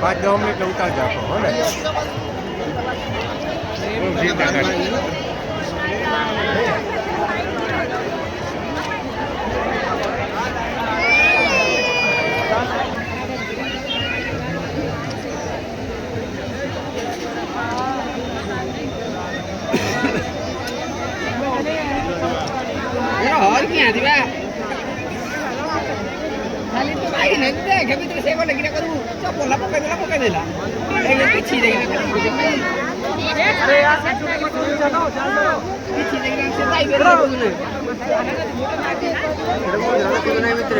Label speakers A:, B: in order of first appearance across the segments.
A: પાંચ 10 મિનિટ ઉતાર જાતો હો ને
B: और क्या दिवा खाली तो भाई नहीं दे कभी तो सेवा लगी ना करूं तो बोला पकड़ देला ये पीछे देगा अरे यार मत जाओ पीछे देगा से भाई बेरो ने मेरे को ज्यादा क्यों नहीं मित्र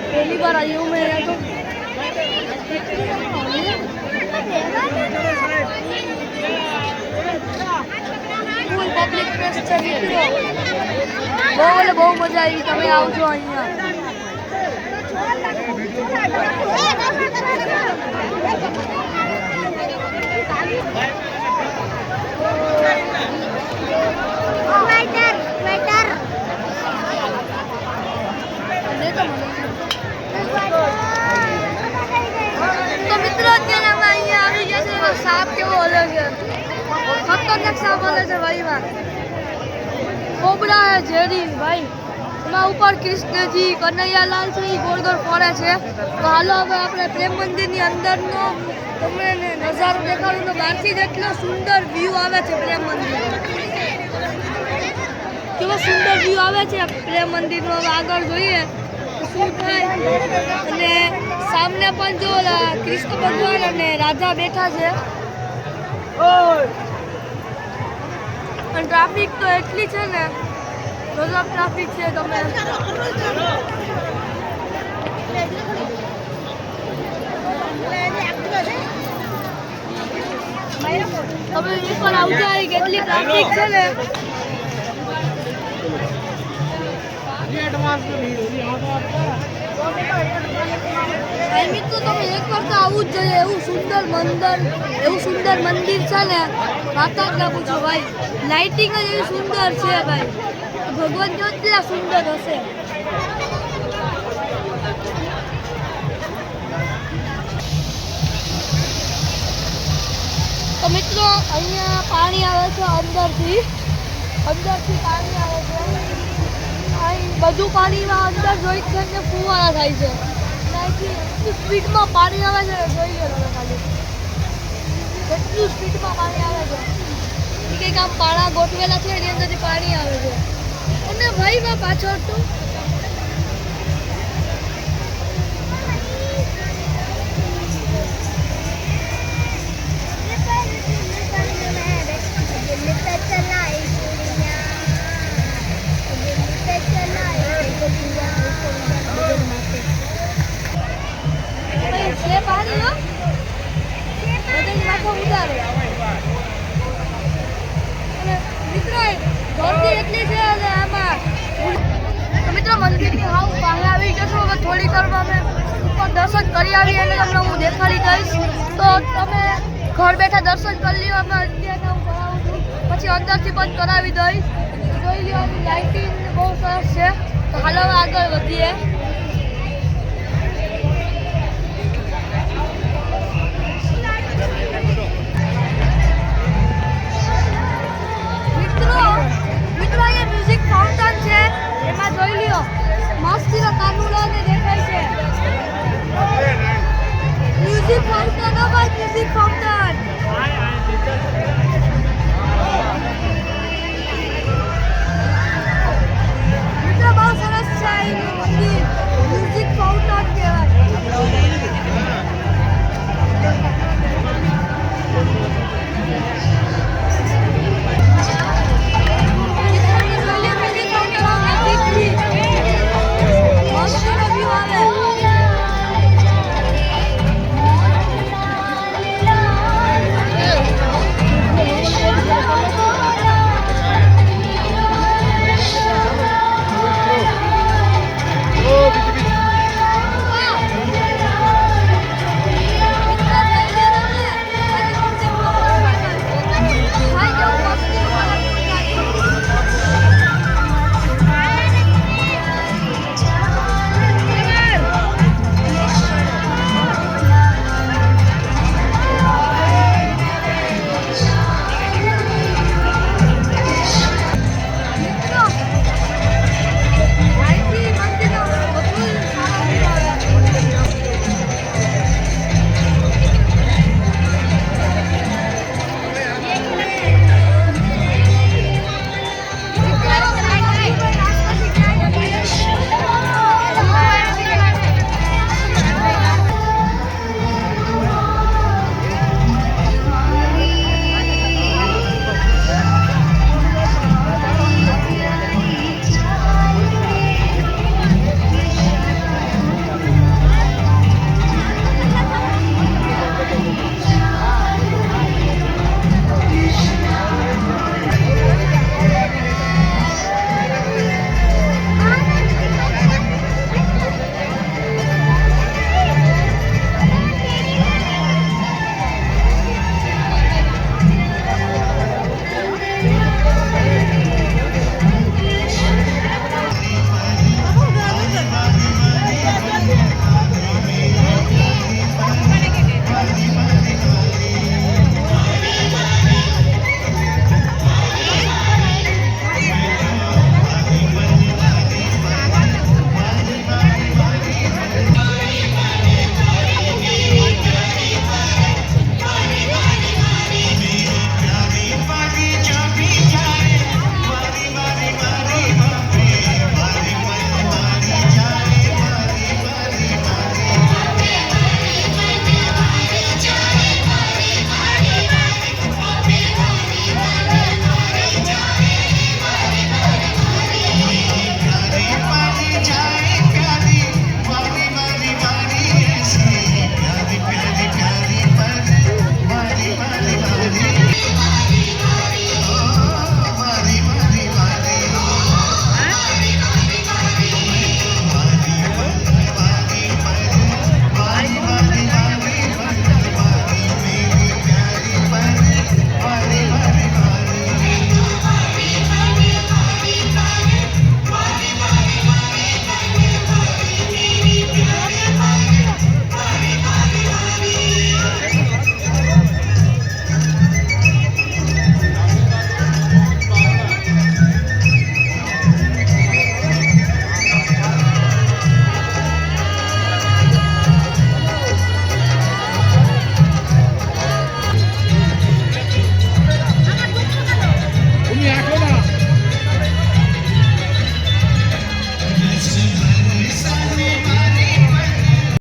C: पहली बार आई हूँ मैं तो પબ્લિક પ્લેસ છે મિત્રો બહુ મજા આવી તમે આવજો અહીંયા તો મિત્રો અત્યારે અમે અહીંયા આવી ગયા છે સાપ કેવો અલગ છે खतरनाक सांप वाले से भाई वहाँ कोबरा है झेरी भाई एમાં ઉપર કૃષ્ણજી કનૈયાલાલ છે એ ગોળ ગોળ ફરે છે તો હાલો હવે આપણે પ્રેમ મંદિરની અંદરનો તમને નજારો દેખાડું તો બહારથી જ એટલો સુંદર વ્યૂ આવે છે પ્રેમ મંદિર કેવો સુંદર વ્યૂ આવે છે પ્રેમ મંદિરનો હવે આગળ જોઈએ તો શું થાય અને સામે પણ જો કૃષ્ણ ભગવાન અને રાધા બેઠા છે ટ્રાફિક તો એટલી છે ને ગજબ ટ્રાફિક છે તમે તમે ઉપર આવજો કેટલી ટ્રાફિક છે ને મિત્રો તમે એક વાર તો આવું જ જોઈએ એવું સુંદર મંદિર છે ને વાત જ ના પૂછો ભાઈ લાઇટિંગ જ એવી સુંદર છે ભાઈ ભગવાન કેટલા સુંદર હશે તો મિત્રો અહીંયા પાણી આવે છે અંદરથી પાણી આવે છે અહીં બધું પાણીમાં અંદર જોઈ છે ને ફુવારા થાય છે એટલી સ્પીડમાં પાણી આવે છે ને જોઈએ તમે ખાલી કેટલી સ્પીડમાં પાણી આવે છે એ કંઈક આમ પાણા ગોઠવેલા છે એની અંદરથી પાણી આવે છે અને ભાઈ માં પાછળ તો પાણી લો બધાની માથે ઉતારો અને મિત્રો ગરદી એટલી છે અને આમાં તો મિત્રો મંદિરની હાવ બહાર આવી જશો હવે થોડી વારમાં અમે ઉપર દર્શન કરી આવીએ અને તમને હું દેખાડી દઈશ તો તમે ઘર બેઠા દર્શન કરી લ્યો અમે અત્યારે હું કરાવું છું પછી અંદરથી બંધ કરાવી દઈશ જોઈ લો લાઇટિંગ બહુ સરસ છે તો હાલો આગળ વધીએ